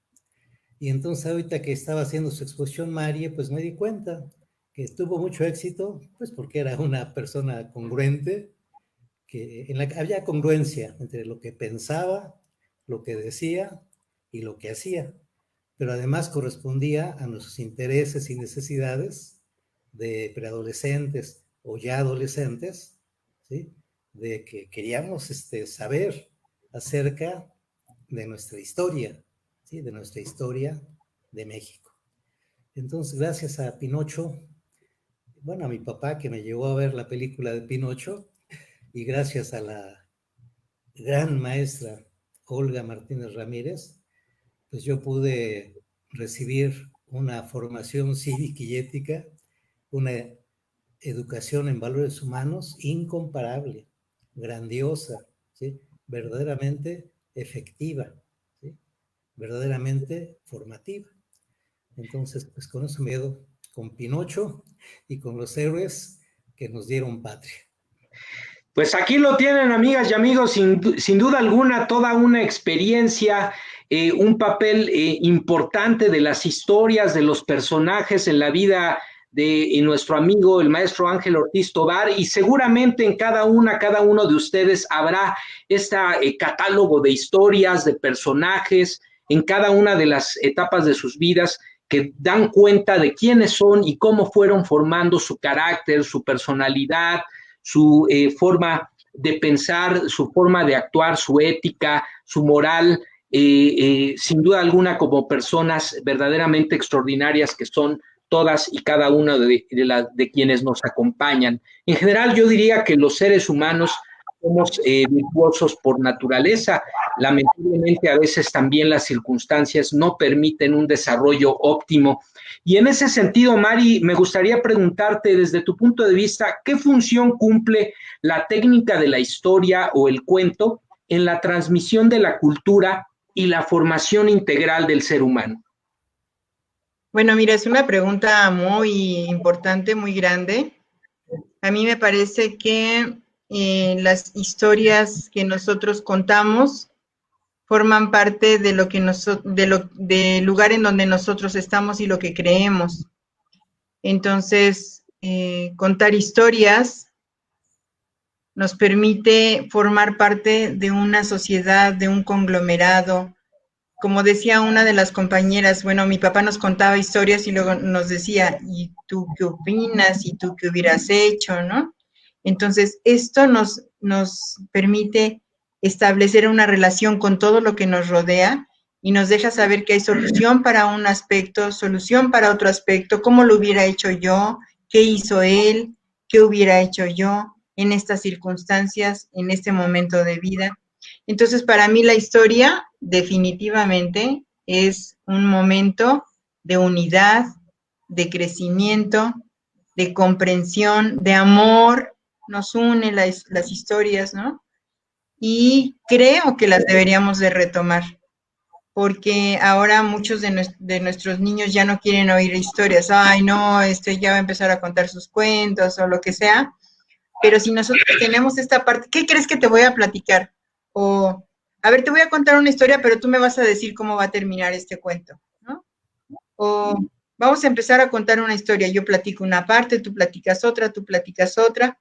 Y entonces ahorita que estaba haciendo su exposición Marie, pues me di cuenta que tuvo mucho éxito, pues porque era una persona congruente, que en la que había congruencia entre lo que pensaba, lo que decía y lo que hacía, pero además correspondía a nuestros intereses y necesidades de preadolescentes o ya adolescentes, ¿sí? De que queríamos saber acerca de nuestra historia, ¿sí? De nuestra historia de México. Entonces, gracias a Pinocho, bueno, a mi papá que me llevó a ver la película de Pinocho, y gracias a la gran maestra Olga Martínez Ramírez, pues yo pude recibir una formación cívica y ética, una educación en valores humanos incomparable, grandiosa, ¿sí? Verdaderamente efectiva, ¿sí? Verdaderamente formativa. Entonces, pues con eso me quedo con Pinocho y con los héroes que nos dieron patria. Pues aquí lo tienen, amigas y amigos, sin duda alguna, toda una experiencia, un papel importante de las historias, de los personajes en la vida de nuestro amigo, el maestro Ángel Ortiz Tobar, y seguramente en cada uno de ustedes habrá este catálogo de historias, de personajes, en cada una de las etapas de sus vidas, que dan cuenta de quiénes son y cómo fueron formando su carácter, su personalidad, su forma de pensar, su forma de actuar, su ética, su moral, sin duda alguna como personas verdaderamente extraordinarias que son todas y cada una de quienes nos acompañan. En general, yo diría que los seres humanos somos virtuosos por naturaleza. Lamentablemente, a veces también las circunstancias no permiten un desarrollo óptimo. Y en ese sentido, Mari, me gustaría preguntarte desde tu punto de vista, ¿qué función cumple la técnica de la historia o el cuento en la transmisión de la cultura y la formación integral del ser humano? Bueno, mira, es una pregunta muy importante, muy grande. A mí me parece que las historias que nosotros contamos forman parte de lo que del lugar en donde nosotros estamos y lo que creemos. Entonces, contar historias nos permite formar parte de una sociedad, de un conglomerado. Como decía una de las compañeras, bueno, mi papá nos contaba historias y luego nos decía, ¿y tú qué opinas? ¿Y tú qué hubieras hecho? ¿No? Entonces, esto nos permite establecer una relación con todo lo que nos rodea y nos deja saber que hay solución para un aspecto, solución para otro aspecto, cómo lo hubiera hecho yo, qué hizo él, qué hubiera hecho yo en estas circunstancias, en este momento de vida. Entonces, para mí la historia definitivamente es un momento de unidad, de crecimiento, de comprensión, de amor, nos une las historias, ¿no? Y creo que las deberíamos de retomar, porque ahora muchos de nuestros niños ya no quieren oír historias. Ay, no, ya va a empezar a contar sus cuentos o lo que sea. Pero si nosotros tenemos esta parte, ¿qué crees que te voy a platicar? O, a ver, te voy a contar una historia, pero tú me vas a decir cómo va a terminar este cuento, ¿no? O vamos a empezar a contar una historia, yo platico una parte, tú platicas otra,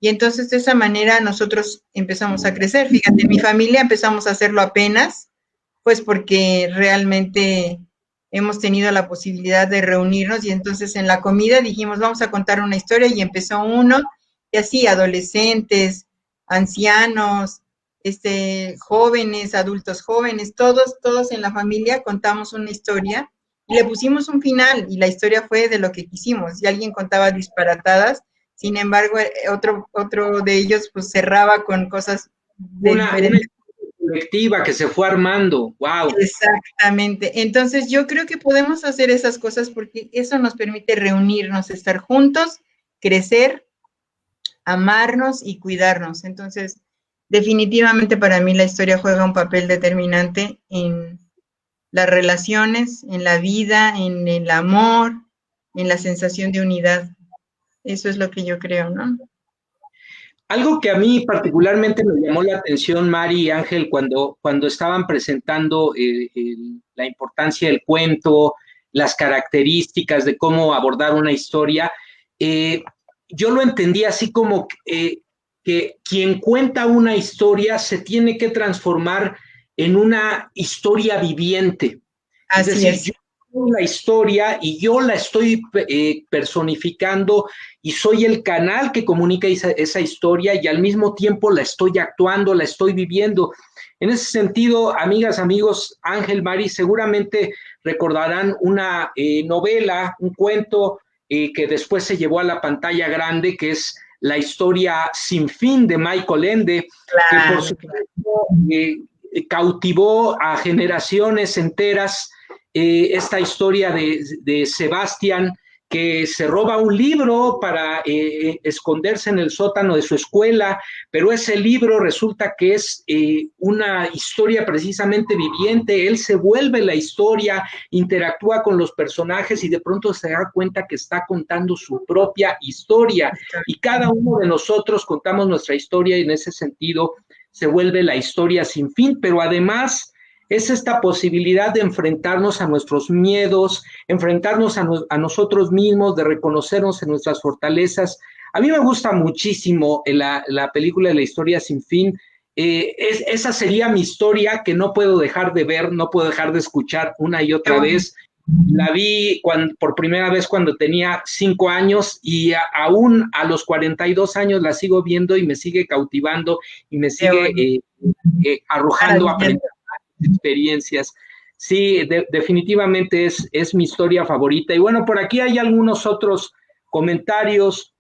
y entonces de esa manera nosotros empezamos a crecer. Fíjate, en mi familia empezamos a hacerlo apenas, pues porque realmente hemos tenido la posibilidad de reunirnos y entonces en la comida dijimos, vamos a contar una historia y empezó uno, y así adolescentes, ancianos, jóvenes, adultos jóvenes, todos en la familia contamos una historia y le pusimos un final y la historia fue de lo que quisimos y alguien contaba disparatadas, sin embargo otro de ellos pues cerraba con cosas diferentes. Una colectiva que se fue armando, wow. Exactamente, entonces yo creo que podemos hacer esas cosas porque eso nos permite reunirnos, estar juntos, crecer, amarnos y cuidarnos. Entonces, definitivamente para mí la historia juega un papel determinante en las relaciones, en la vida, en el amor, en la sensación de unidad. Eso es lo que yo creo, ¿no? Algo que a mí particularmente me llamó la atención, Mari y Ángel, cuando estaban presentando la importancia del cuento, las características de cómo abordar una historia, yo lo entendí así como que quien cuenta una historia se tiene que transformar en una historia viviente. Así es. Yo la historia y yo la estoy personificando y soy el canal que comunica esa historia y al mismo tiempo la estoy actuando, la estoy viviendo. En ese sentido, amigas, amigos, Ángel, Mari, seguramente recordarán una novela, un cuento que después se llevó a la pantalla grande, que es La historia sin fin de Michael Ende, claro, que por supuesto cautivó a generaciones enteras. Esta historia de Sebastián, que se roba un libro para esconderse en el sótano de su escuela, pero ese libro resulta que es una historia precisamente viviente. Él se vuelve la historia, interactúa con los personajes y de pronto se da cuenta que está contando su propia historia. Y cada uno de nosotros contamos nuestra historia y en ese sentido se vuelve la historia sin fin, pero además es esta posibilidad de enfrentarnos a nuestros miedos, enfrentarnos a nosotros mismos, de reconocernos en nuestras fortalezas. A mí me gusta muchísimo la película de La historia sin fin. Esa sería mi historia que no puedo dejar de ver, no puedo dejar de escuchar una y otra vez. La vi por primera vez cuando tenía 5 años y aún a los 42 años la sigo viendo y me sigue cautivando y me sigue arrojando experiencias. Sí, definitivamente es mi historia favorita. Y bueno, por aquí hay algunos otros comentarios.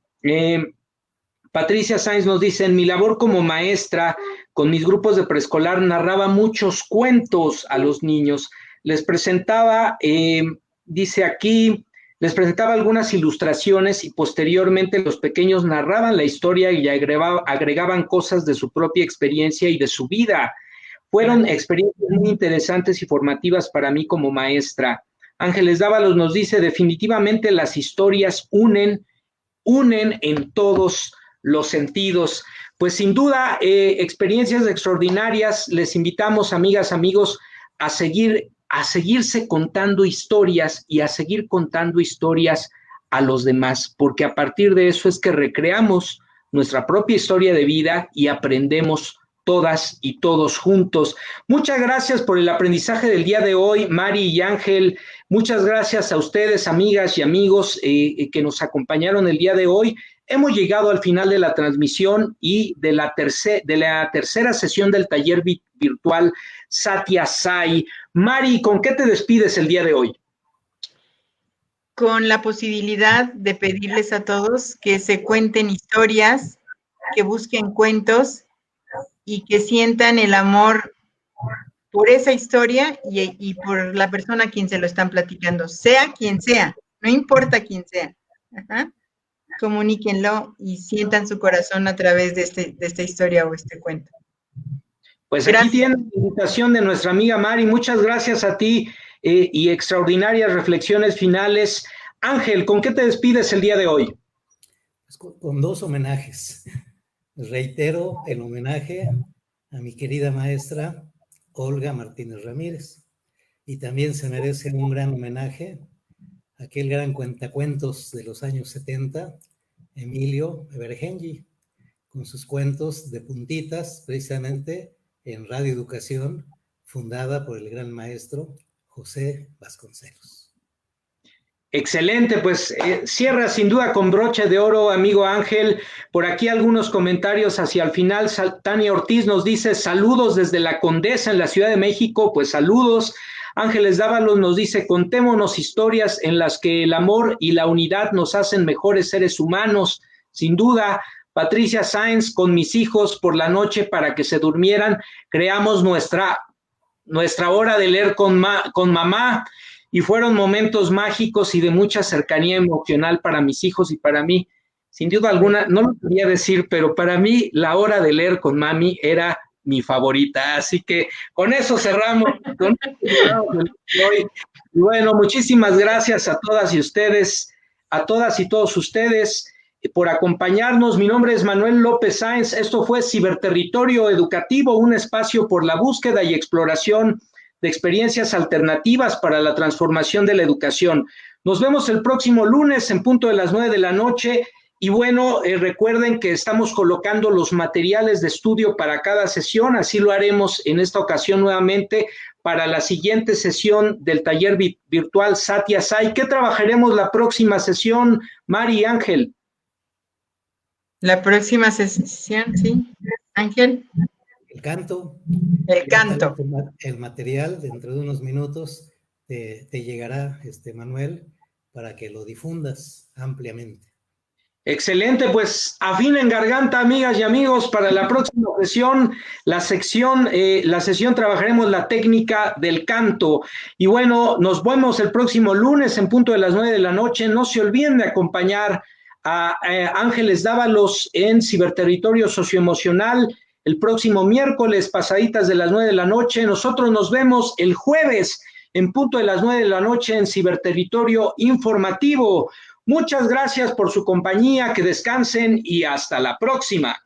Patricia Sainz nos dice, en mi labor como maestra, con mis grupos de preescolar, narraba muchos cuentos a los niños. Les presentaba, dice aquí, les presentaba algunas ilustraciones y posteriormente los pequeños narraban la historia y agregaban cosas de su propia experiencia y de su vida. Fueron experiencias muy interesantes y formativas para mí como maestra. Ángeles Dávalos nos dice, definitivamente las historias unen en todos los sentidos. Pues sin duda, experiencias extraordinarias. Les invitamos, amigas, amigos, a seguirse contando historias y a seguir contando historias a los demás, porque a partir de eso es que recreamos nuestra propia historia de vida y aprendemos todas y todos juntos. Muchas gracias por el aprendizaje del día de hoy, Mari y Ángel. Muchas gracias a ustedes, amigas y amigos, que nos acompañaron el día de hoy. Hemos llegado al final de la transmisión y de la tercera sesión del taller virtual Satya Sai. Mari, ¿con qué te despides el día de hoy? Con la posibilidad de pedirles a todos que se cuenten historias, que busquen cuentos y que sientan el amor por esa historia y por la persona a quien se lo están platicando, sea quien sea, no importa quién sea. Ajá. Comuníquenlo y sientan su corazón a través de esta historia o este cuento. Pues gracias. Aquí tienen la invitación de nuestra amiga Mari. Muchas gracias a ti y extraordinarias reflexiones finales. Ángel, ¿con qué te despides el día de hoy? Pues con dos homenajes. Reitero el homenaje a mi querida maestra Olga Martínez Ramírez, y también se merece un gran homenaje a aquel gran cuentacuentos de los años 70, Emilio Evergenji, con sus cuentos de puntitas, precisamente en Radio Educación, fundada por el gran maestro José Vasconcelos. Excelente, pues cierra sin duda con broche de oro, amigo Ángel. Por aquí algunos comentarios hacia el final. Tania Ortiz nos dice, saludos desde La Condesa en la Ciudad de México, pues saludos. Ángeles Dávalos nos dice, contémonos historias en las que el amor y la unidad nos hacen mejores seres humanos. Sin duda. Patricia Sainz, con mis hijos por la noche para que se durmieran, creamos nuestra hora de leer con mamá. Y fueron momentos mágicos y de mucha cercanía emocional para mis hijos y para mí. Sin duda alguna, no lo quería decir, pero para mí la hora de leer con mami era mi favorita. Así que con eso cerramos. Y bueno, muchísimas gracias a todas y ustedes, a todas y todos ustedes por acompañarnos. Mi nombre es Manuel López Sáenz. Esto fue Ciberterritorio Educativo, un espacio por la búsqueda y exploración de experiencias alternativas para la transformación de la educación. Nos vemos el próximo lunes en punto de las 9 de la noche. Y bueno, recuerden que estamos colocando los materiales de estudio para cada sesión. Así lo haremos en esta ocasión nuevamente para la siguiente sesión del taller virtual Satya Sai. ¿Qué trabajaremos la próxima sesión, Mari y Ángel? La próxima sesión, sí, Ángel. El canto. El canto. El material, dentro de unos minutos, te llegará, Manuel, para que lo difundas ampliamente. Excelente, pues afinen garganta, amigas y amigos, para la próxima sesión, la sesión trabajaremos la técnica del canto. Y bueno, nos vemos el próximo lunes en punto de las 9 de la noche. No se olviden de acompañar a Ángeles Dávalos en Ciberterritorio Socioemocional el próximo miércoles, pasaditas de las 9 de la noche. Nosotros nos vemos el jueves en punto de las 9 de la noche en Ciberterritorio Informativo. Muchas gracias por su compañía, que descansen y hasta la próxima.